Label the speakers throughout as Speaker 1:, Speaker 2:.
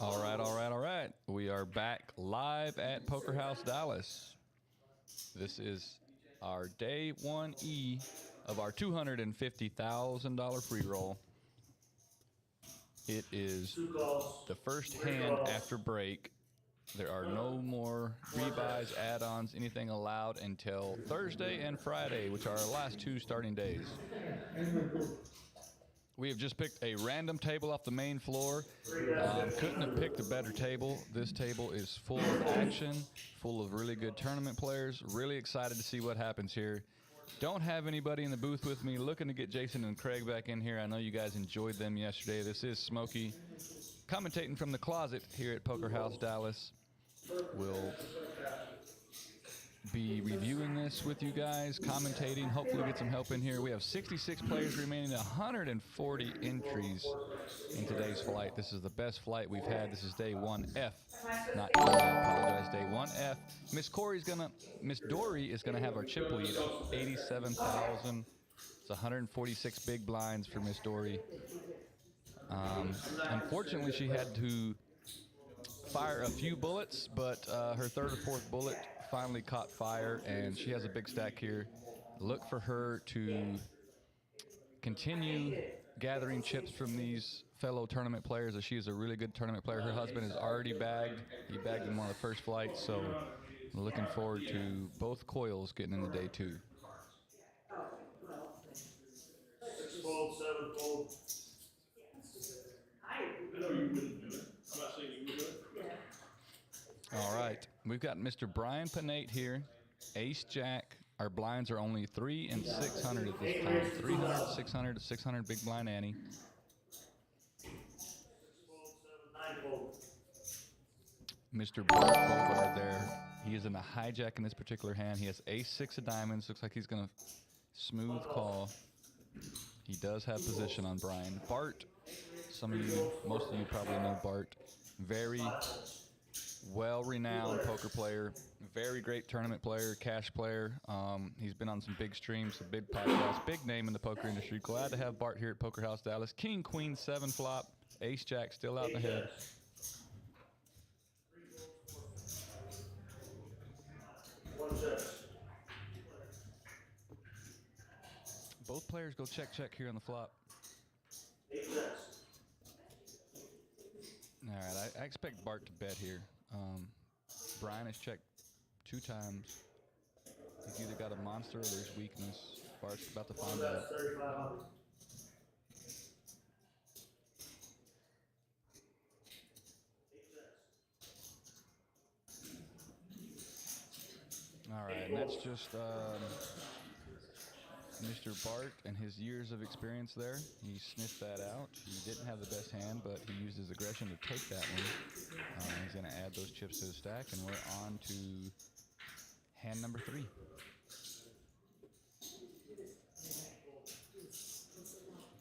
Speaker 1: All right, all right, all right. We are back live at Poker House Dallas. This is our day 1E of our $250,000 free roll. It is the first hand after break. There are no more rebuys, add-ons, anything allowed until Thursday and Friday, which are our last two starting days. We have just picked a random table off the main floor. Couldn't have picked a better table. This table is full of action, full of really good tournament players. Really excited to see what happens here. Don't have anybody in the booth with me. Looking to get Jason and Craig back in here. I know you guys enjoyed them yesterday. This is Smokey commentating from the closet here at Poker House Dallas. We'll be reviewing this with you guys, commentating, hopefully get some help in here. We have 66 players remaining, 140 entries in today's flight. This is the best flight we've had. This is day 1F. Not E, I apologize, day 1F. Miss Dory is gonna have our chip lead of 87,000. It's 146 big blinds for Miss Dory. Unfortunately, she had to fire a few bullets, but her third or fourth bullet finally caught fire, and she has a big stack here. Look for her to continue gathering chips from these fellow tournament players, as she is a really good tournament player. Her husband is already bagged. He bagged in one of the first flights, so I'm looking forward to both coils getting into day 2.
Speaker 2: Fold, 7 fold. I know you wouldn't do it. I'm not saying you would do it.
Speaker 1: All right, we've got Mr. Brian Panate here, Ace Jack. Our blinds are only 3 and 600 at this time. 300, 600 to 600 big blind ante. Mr. Bogard there. He is in a hijack in this particular hand. He has ace 6 of diamonds. Looks like he's going to smooth call. He does have position on Brian. Bart, some of you, most of you probably know Bart. Very well-renowned poker player, very great tournament player, cash player. He's been on some big streams, some big podcasts, big name in the poker industry. Glad to have Bart here at Poker House Dallas. King, Queen, 7 flop, Ace Jack still out in the head. Both players go check, check here on the flop. All right, I expect Bart to bet here. Brian has checked 2 times. He's either got a monster or there's weakness. Bart's about to find out. All right, and that's just Mr. Bart and his years of experience there. He sniffed that out. He didn't have the best hand, but he used his aggression to take that one. He's going to add those chips to the stack, and we're on to hand number 3.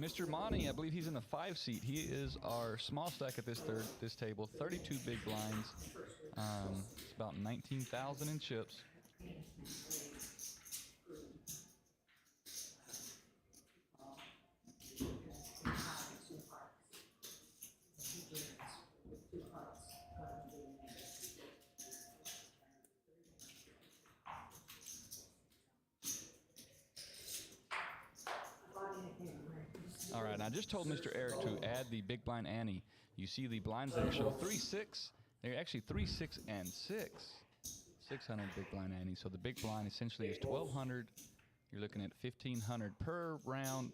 Speaker 1: Mr. Monty, I believe he's in the 5 seat. He is our small stack at this table. 32 big blinds. It's about 19,000 in chips. All right, I just told Mr. Eric to add the big blind ante. You see the blinds there show 3, 6. They're actually 3, 6, and 6. 600 big blind ante. So the big blind essentially is 1,200. You're looking at 1,500 per round.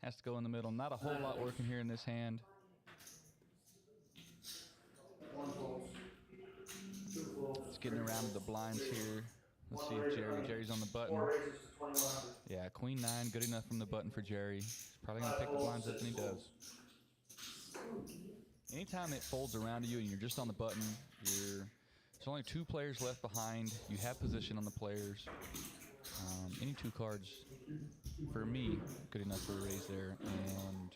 Speaker 1: Has to go in the middle. Not a whole lot working here in this hand. It's getting around to the blinds here. Let's see if Jerry's on the button. Yeah, Queen 9, good enough from the button for Jerry. He's probably going to pick the blinds up, and he does. Anytime it folds around to you and you're just on the button, there's only 2 players left behind. You have position on the players. Any 2 cards, for me, good enough for a raise there. And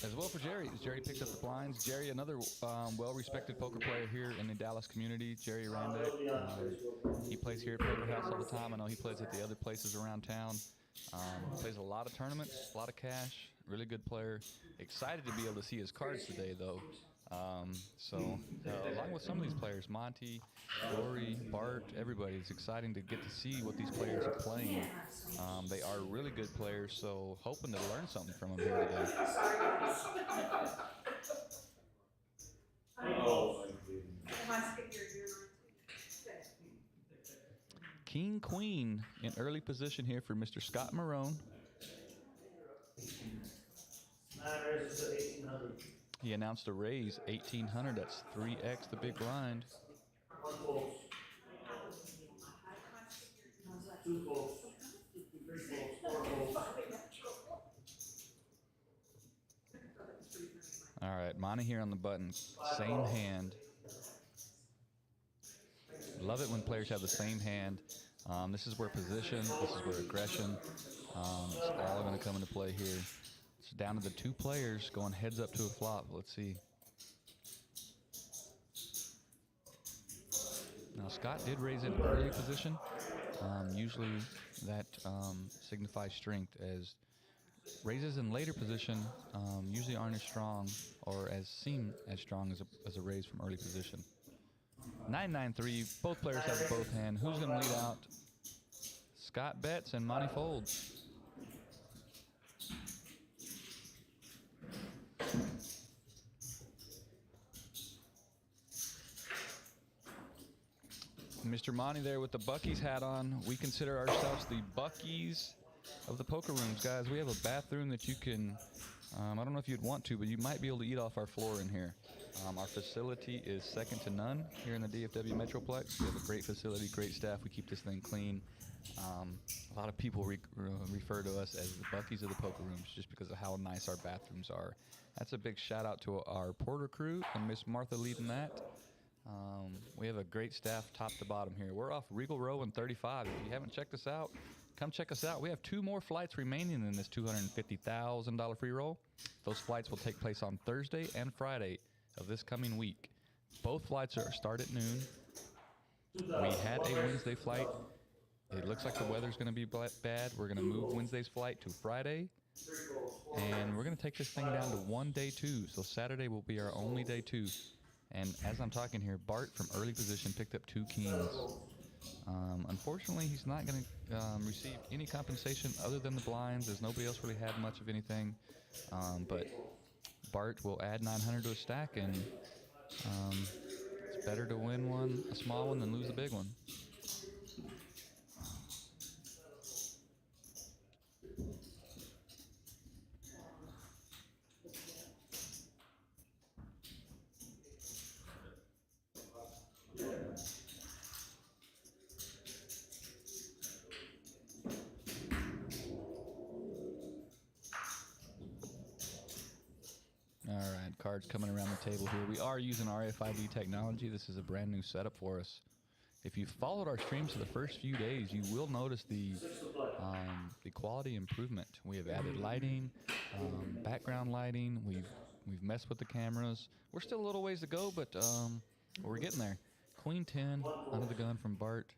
Speaker 1: As well for Jerry, as Jerry picked up the blinds. Jerry, another well-respected poker player here in the Dallas community. Jerry Randick. He plays here at Poker House all the time. I know he plays at the other places around town. Plays a lot of tournaments, a lot of cash. Really good player. Excited to be able to see his cards today, though. Along with some of these players, Monty, Rory, Bart, everybody, it's exciting to get to see what these players are playing. They are really good players, so hoping to learn something from them here today. King Queen in early position here for Mr. Scott Marone. He announced a raise, 1,800. That's 3x the big blind. All right, Monty here on the button. Same hand. Love it when players have the same hand. This is where position, this is where aggression, it's all going to come into play here. It's down to the two players going heads up to a flop. Let's see. Now, Scott did raise in early position. Usually that signifies strength, as raises in later position usually aren't as strong or seem as strong as a raise from early position. 9-9-3. Both players have both hand. Who's going to lead out? Scott bets and Monty folds. Mr. Monty there with the Bucky's hat on. We consider ourselves the Bucky's of the poker rooms, guys. We have a bathroom that you can, I don't know if you'd want to, but you might be able to eat off our floor in here. Our facility is second to none here in the DFW Metroplex. We have a great facility, great staff. We keep this thing clean. A lot of people refer to us as the Bucky's of the poker rooms just because of how nice our bathrooms are. That's a big shout out to our porter crew and Miss Martha leading that. We have a great staff top to bottom here. We're off Regal Row and 35. If you haven't checked us out, come check us out. We have 2 more flights remaining in this $250,000 free roll. Those flights will take place on Thursday and Friday of this coming week. Both flights start at noon. We had a Wednesday flight. It looks like the weather's going to be bad. We're going to move Wednesday's flight to Friday. And we're going to take this thing down to 1 day 2. So Saturday will be our only day 2. And as I'm talking here, Bart from early position picked up 2 kings. Unfortunately, he's not going to receive any compensation other than the blinds, as nobody else really had much of anything. But Bart will add 900 to a stack, and it's better to win a small one, than lose a big one. All right, cards coming around the table here. We are using RFID technology. This is a brand new setup for us. If you've followed our streams for the first few days, you will notice the quality improvement. We have added lighting, background lighting. We've messed with the cameras. We're still a little ways to go, but we're getting there. Queen 10 under the gun from Bart.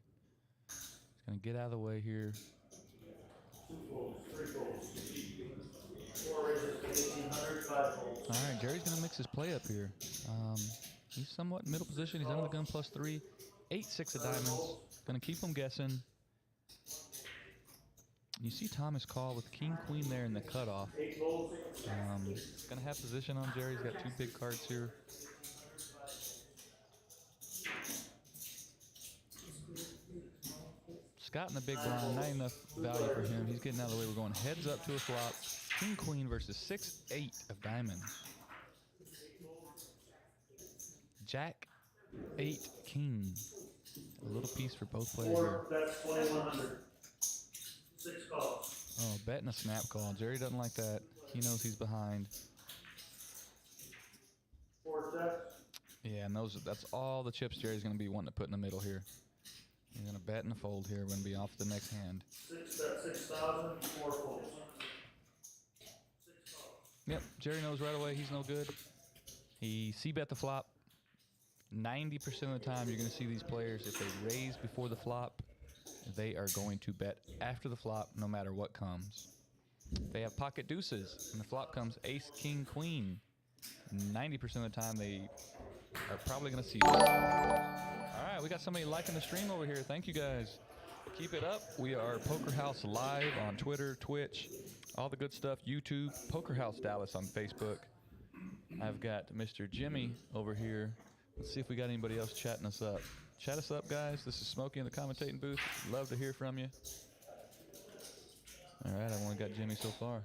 Speaker 1: He's going to get out of the way here. All right, Jerry's going to mix his play up here. He's somewhat in middle position. He's under the gun +3. 8-6 of diamonds. Going to keep him guessing. You see Thomas call with King Queen there in the cutoff. Going to have position on Jerry. He's got 2 big cards here. Scott in the big blind, not enough value for him. He's getting out of the way. We're going heads up to a flop. King Queen versus 6-8 of diamonds. Jack 8 King. A little piece for both players here.
Speaker 2: That's 2,100. 6 calls.
Speaker 1: Oh, betting a snap call. Jerry doesn't like that. He knows he's behind.
Speaker 2: 4 steps.
Speaker 1: Yeah, and that's all the chips Jerry's going to be wanting to put in the middle here. He's going to bet and a fold here. We're going to be off the next hand.
Speaker 2: 6,000, 4 folds. 6 calls.
Speaker 1: Yep, Jerry knows right away he's no good. He c-bet the flop. 90% of the time, you're going to see these players, if they raise before the flop, they are going to bet after the flop no matter what comes. If they have pocket deuces and the flop comes ace, king, queen, 90% of the time they are probably going to see it. All right, we got somebody liking the stream over here. Thank you guys. Keep it up. We are Poker House Live on Twitter, Twitch, all the good stuff. YouTube, Poker House Dallas on Facebook. I've got Mr. Jimmy over here. Let's see if we got anybody else chatting us up. Chat us up, guys. This is Smokey in the commentating booth. Love to hear from you. All right, I've only got Jimmy so far.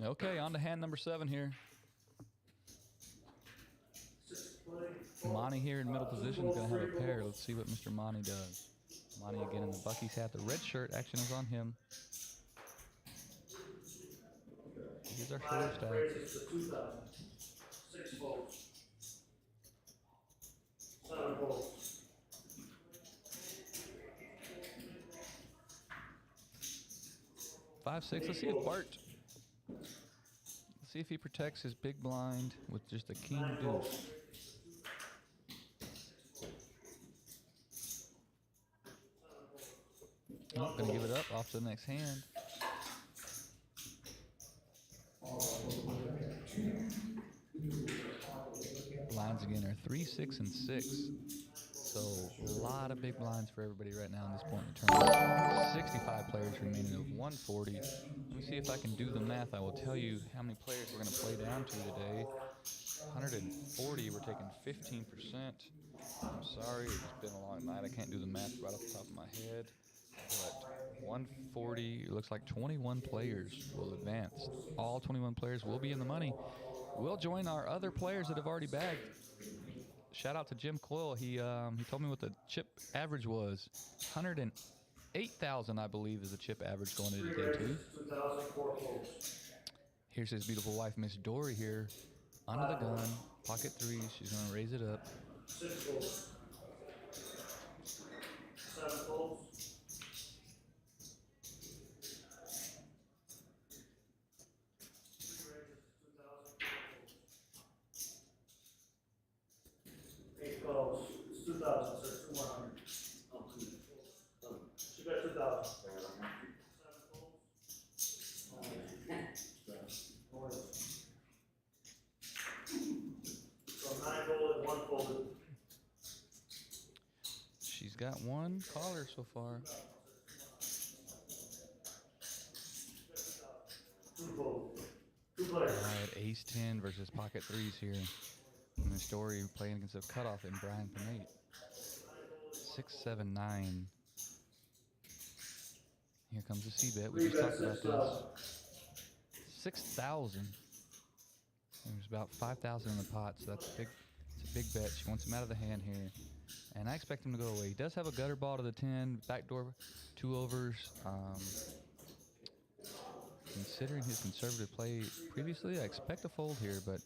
Speaker 1: Okay, on to hand number 7 here. Monty here in middle position is going to have a pair. Let's see what Mr. Monty does. Monty again in the Bucky's hat. The red shirt action is on him. Here's our shorter stack.
Speaker 2: 6 folds. 7 folds.
Speaker 1: 5-6. Let's see if Bart. Let's see if he protects his big blind with just a king deuce. Oh, gonna give it up off to the next hand. Blinds again are 3, 6, and 6. So a lot of big blinds for everybody right now in this point in the tournament. 65 players remaining of 140. Let me see if I can do the math. I will tell you how many players we're going to play down to today. 140, we're taking 15%. I'm sorry, it's been a long night. I can't do the math right off the top of my head. But 140, it looks like 21 players will advance. All 21 players will be in the money. We'll join our other players that have already bagged. Shout out to Jim Coyle. He told me what the chip average was. 108,000, I believe, is the chip average going into day 2. Here's his beautiful wife, Miss Dory here. Under the gun, pocket 3. She's going to raise it up.
Speaker 2: 6 folds. 7 folds. 8 calls. It's 2,000, sir. 2,100. She got 2,000. 7 folds. So 9 folded, 1 folded.
Speaker 1: She's got 1 caller so far.
Speaker 2: 2 folded. 2 players.
Speaker 1: All right, ace 10 versus pocket 3s here. And the story playing against a cutoff in Brian Pinate. 6, 7, 9. Here comes the c-bet. We just talked about this. 6,000. There's about 5,000 in the pot, so that's a big. It's a big bet. She wants him out of the hand here, and I expect him to go away. He does have a gutter ball to the 10, backdoor 2 overs. Considering his conservative play previously, I expect a fold here, but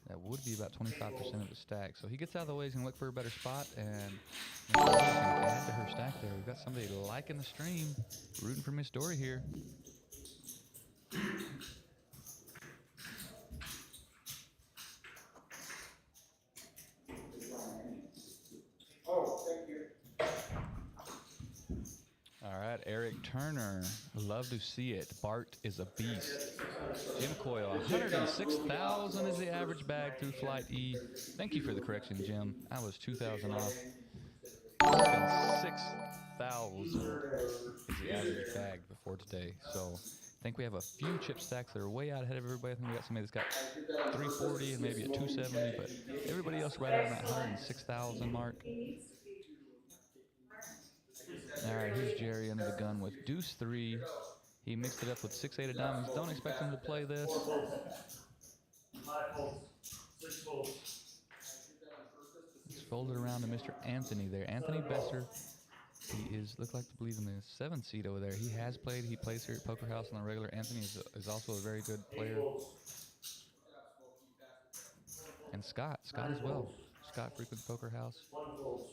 Speaker 1: that would be about 25% of the stack. So he gets out of the way. He's going to look for a better spot, and he's going to add to her stack there. We've got somebody liking the stream, rooting for Miss Dory here.
Speaker 2: Oh, thank you.
Speaker 1: All right, Eric Turner. Love to see it. Bart is a beast. Jim Coyle, 106,000 is the average bag through Flight E. Thank you for the correction, Jim. I was 2,000 off. 6,000 is the average bag before today. So I think we have a few chip stacks that are way out ahead of everybody. I think we got somebody that's got 340 and maybe a 270, but everybody else right around that 106,000 mark. All right, here's Jerry under the gun with deuce 3. He mixed it up with 6, 8 of diamonds. Don't expect him to play this.
Speaker 2: 4 folds. 5 folds. 6 folds.
Speaker 1: It's folded around to Mr. Anthony there. Anthony Besser. He looks like to believe in the 7th seed over there. He has played. He plays here at Poker House on the regular. Anthony is also a very good player. And Scott as well. Scott Frequent Poker House.
Speaker 2: 1 folds.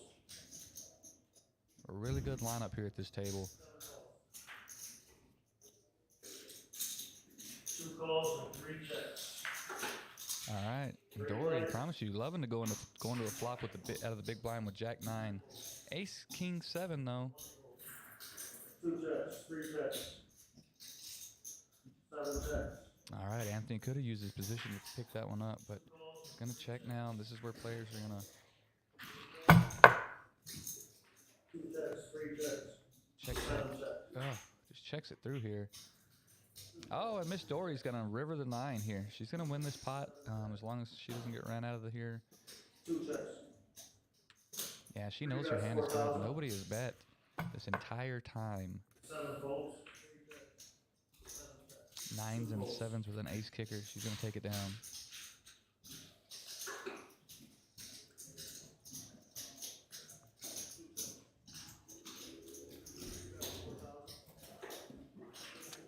Speaker 1: A really good lineup here at this table.
Speaker 2: 2 calls and 3 checks.
Speaker 1: All right, and Dory, I promise you, loving to go into a flop with the out of the big blind with Jack 9, Ace King 7 though.
Speaker 2: 2 checks, 3 checks. 7 checks.
Speaker 1: All right, Anthony could have used his position to pick that one up, but gonna check now. This is where players are gonna
Speaker 2: 2 checks, 3 checks.
Speaker 1: check.
Speaker 2: 7 checks.
Speaker 1: Oh, just checks it through here. Oh, and Miss Dory's gonna river the 9 here. She's gonna win this pot as long as she doesn't get ran out of the here.
Speaker 2: 2 checks.
Speaker 1: Yeah, she knows her hand is good. Nobody has bet this entire time.
Speaker 2: 7 folds.
Speaker 1: 9s and 7s with an ace kicker. She's gonna take it down.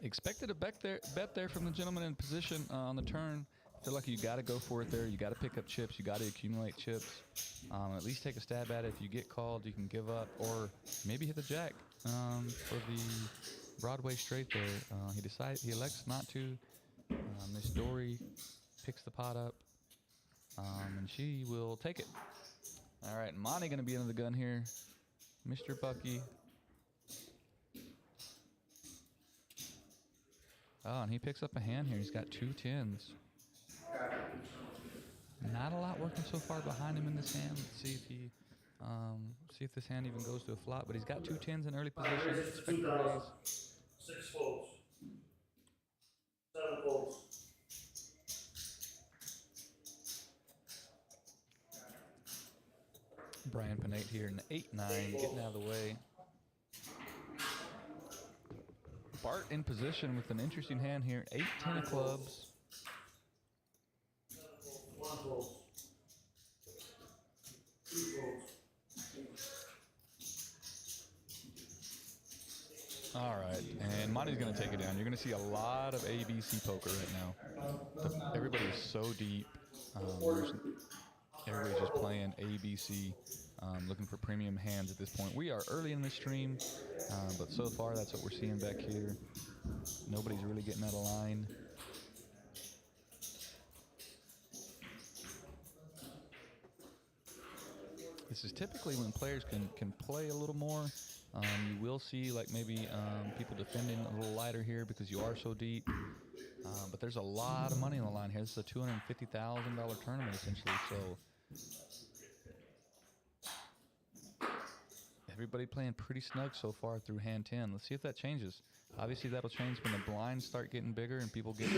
Speaker 1: Expected a bet there from the gentleman in position on the turn. Feel like you got to go for it there. You got to pick up chips. You got to accumulate chips. At least take a stab at it. If you get called, you can give up, or maybe hit the jack for the Broadway straight there. He elects not to. Miss Dory picks the pot up, and she will take it. All right, Monty gonna be under the gun here. Mr. Bucky. Oh, and he picks up a hand here. He's got 2 10s. Not a lot working so far behind him in this hand. Let's see if this hand even goes to a flop. But he's got 2 10s in early position. Expect to raise.
Speaker 2: 6 folds. 7 folds.
Speaker 1: Brian Panate here in the 8-9, getting out of the way. Bart in position with an interesting hand here. 8-10 of clubs.
Speaker 2: 1 fold. 2 folds.
Speaker 1: All right, and Monty's going to take it down. You're going to see a lot of ABC poker right now. Everybody is so deep. Everybody's just playing ABC, looking for premium hands at this point. We are early in the stream, but so far that's what we're seeing back here. Nobody's really getting out of line. This is typically when players can play a little more. You will see like maybe people defending a little lighter here because you are so deep. But there's a lot of money on the line here. This is a $250,000 tournament essentially. So everybody playing pretty snug so far through hand 10. Let's see if that changes. Obviously that'll change when the blinds start getting bigger and people get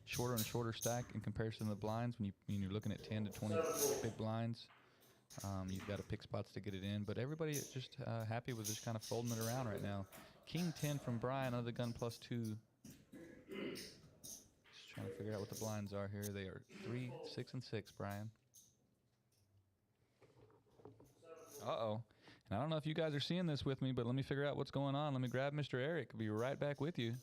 Speaker 1: shorter and shorter stack in comparison to the blinds. When you're looking at 10 to 20 big blinds. You've got to pick spots to get it in, but everybody is just happy with just kind of folding it around right now. King 10 from Brian, under the gun +2. Just trying to figure out what the blinds are here. They are 3, 6, and 6, Brian. Uh-oh. And I don't know if you guys are seeing this with me, but let me figure out what's going on. Let me grab Mr. Eric. I'll be right back with you.